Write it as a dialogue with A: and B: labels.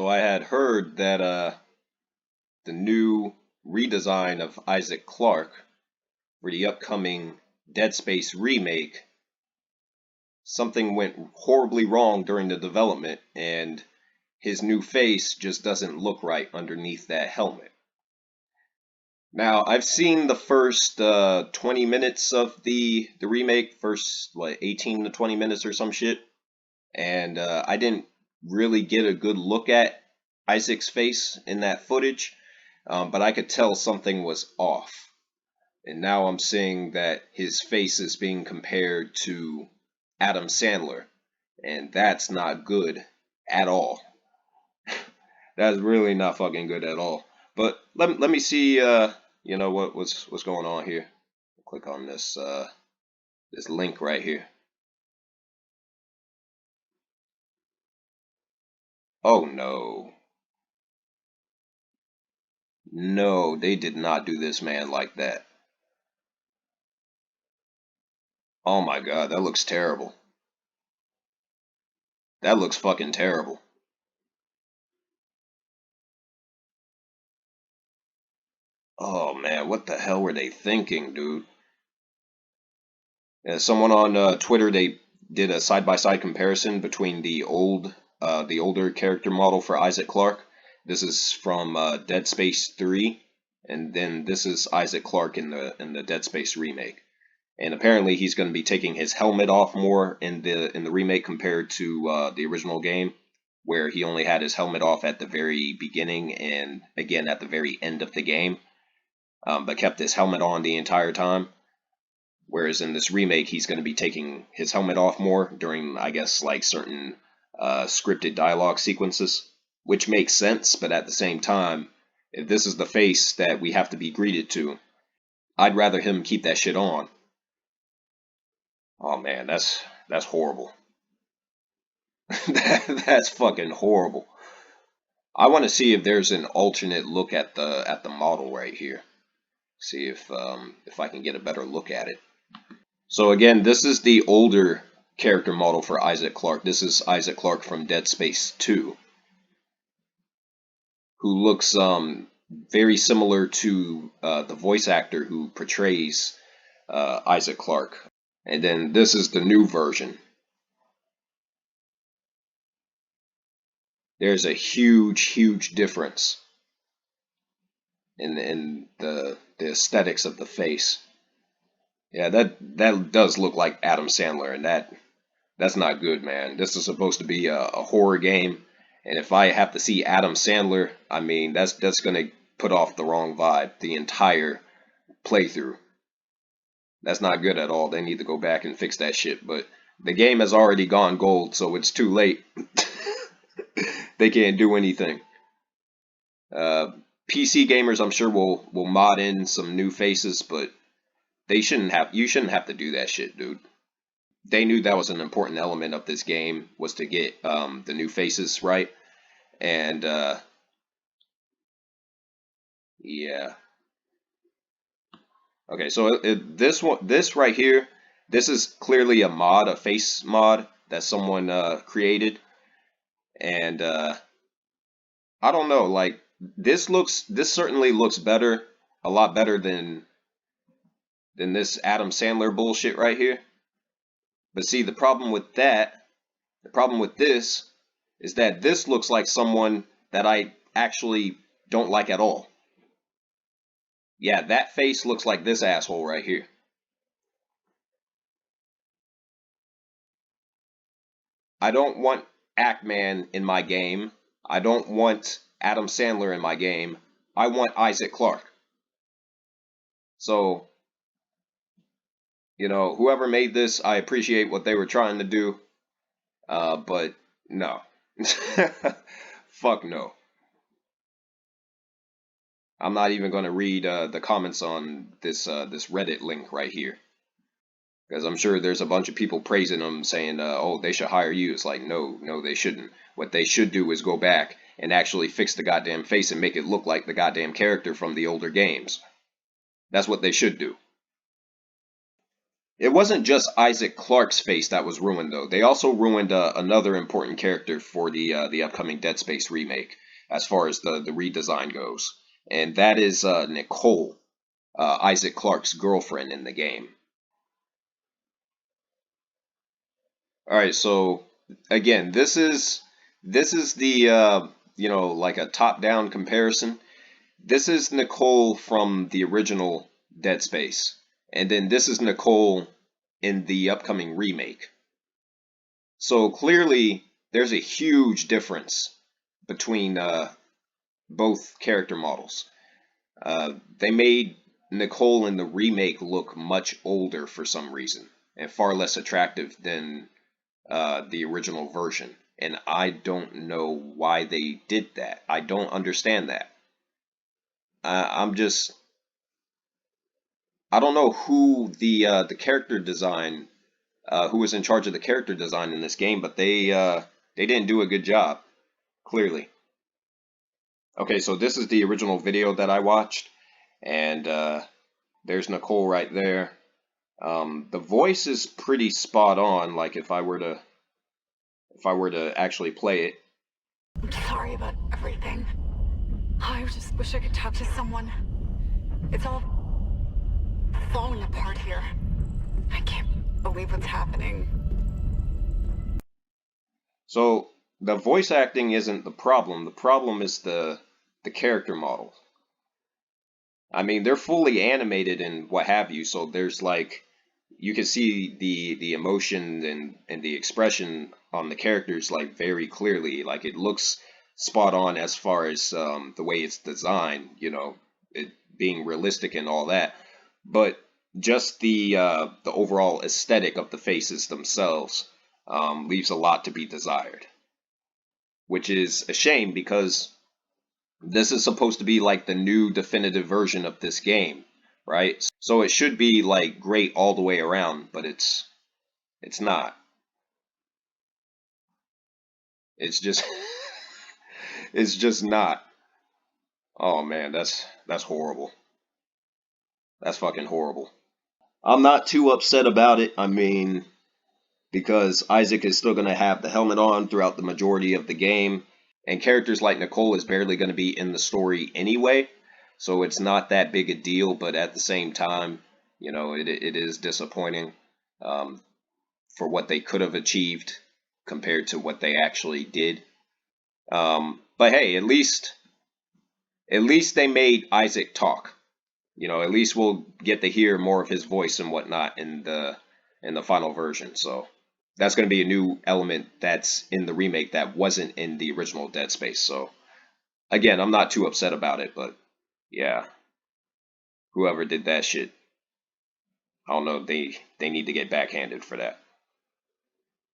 A: So I had heard that the new redesign of Isaac Clarke for the upcoming Dead Space Remake, something went horribly wrong during the development, and his new face just doesn't look right underneath that helmet. Now, I've seen the first 20 minutes of the remake, first, 18 to 20 minutes or some shit, and I didn't really get a good look at Isaac's face in that footage, but I could tell something was off. And now I'm seeing that his face is being compared to Adam Sandler, and that's not good at all. That's really not fucking good at all. But let me see what's going on here. Click on this link right here. Oh no. No, they did not do this man like that. Oh my god, that looks terrible. That looks fucking terrible. Oh man, what the hell were they thinking, dude? Someone on Twitter, they did a side-by-side comparison between the older character model for Isaac Clarke. This is from Dead Space 3, and then this is Isaac Clarke in the Dead Space remake. And apparently, he's going to be taking his helmet off more in the remake compared to the original game, where he only had his helmet off at the very beginning and again at the very end of the game, but kept his helmet on the entire time. Whereas in this remake, he's going to be taking his helmet off more during, I guess, like certain scripted dialogue sequences, which makes sense. But at the same time, if this is the face that we have to be greeted to, I'd rather him keep that shit on. Oh man, that's horrible. That's fucking horrible. I want to see if there's an alternate look at the model right here. See if I can get a better look at it. So again, this is the older character model for Isaac Clarke. This is Isaac Clarke from Dead Space 2, who looks very similar to the voice actor who portrays Isaac Clarke. And then this is the new version. There's a huge difference in the aesthetics of the face. Yeah, that does look like Adam Sandler, and that's not good, man. This is supposed to be a horror game, and if I have to see Adam Sandler, I mean that's gonna put off the wrong vibe the entire playthrough. That's not good at all. They need to go back and fix that shit. But the game has already gone gold, so it's too late. They can't do anything. PC gamers, I'm sure will mod in some new faces, but they shouldn't have. You shouldn't have to do that shit, dude. They knew that was an important element of this game was to get the new faces right, and yeah. Okay, so this right here, this is clearly a mod, a face mod that someone created, and I don't know, like this certainly looks better, a lot better than this Adam Sandler bullshit right here. But see, the problem with this is that this looks like someone that I actually don't like at all. Yeah, that face looks like this asshole right here. I don't want Ackman in my game. I don't want Adam Sandler in my game. I want Isaac Clarke. So, whoever made this, I appreciate what they were trying to do. But no. Fuck no. I'm not even going to read the comments on this Reddit link right here. Because I'm sure there's a bunch of people praising them, saying, "Oh, they should hire you." It's like, no, they shouldn't. What they should do is go back and actually fix the goddamn face and make it look like the goddamn character from the older games. That's what they should do. It wasn't just Isaac Clarke's face that was ruined, though. They also ruined another important character for the upcoming Dead Space remake, as far as the redesign goes, and that is Nicole, Isaac Clarke's girlfriend in the game. All right, so again, this is the like a top-down comparison. This is Nicole from the original Dead Space, and then this is Nicole in the upcoming remake. So clearly, there's a huge difference between both character models. They made Nicole in the remake look much older for some reason, and far less attractive than the original version. And I don't know why they did that. I don't understand that. I'm just, I don't know who the character design, who was in charge of the character design in this game, but they didn't do a good job, clearly. Okay, so this is the original video that I watched, and there's Nicole right there. The voice is pretty spot on. Like if I were to actually play it.
B: I'm sorry about everything. I just wish I could talk to someone. It's all falling apart here. I can't believe what's happening.
A: So the voice acting isn't the problem. The problem is the character model. I mean, they're fully animated and what have you, so there's like you can see the emotion and the expression on the characters like very clearly. Like it looks spot on as far as the way it's designed, it being realistic and all that. But just the overall aesthetic of the faces themselves leaves a lot to be desired, which is a shame because this is supposed to be like the new definitive version of this game, right? So it should be like great all the way around, but it's not. It's just it's just not. Oh man, that's horrible. That's fucking horrible. I'm not too upset about it. I mean, because Isaac is still going to have the helmet on throughout the majority of the game, and characters like Nicole is barely going to be in the story anyway, so it's not that big a deal. But at the same time, it is disappointing um, for what they could have achieved compared to what they actually did. But hey, at least they made Isaac talk. At least we'll get to hear more of his voice and whatnot in the final version. So that's going to be a new element that's in the remake that wasn't in the original Dead Space. So again, I'm not too upset about it, but yeah, whoever did that shit, I don't know, they need to get backhanded for that.